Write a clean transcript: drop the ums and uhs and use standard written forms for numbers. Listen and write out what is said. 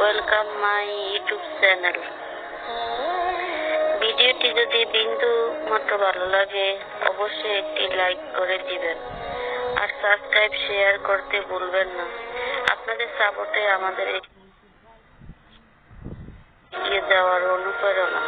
Welcome my YouTube channel. ভিডিওটি যদি বিন্দু মাত্র ভালো লাগে অবশ্যই একটি লাইক করে দিবেন আর সাবস্ক্রাইব শেয়ার করতে ভুলবেন না। আপনাদের সাপোর্টে আমাদের এগিয়ে যাওয়ার অনুপ্রেরণা।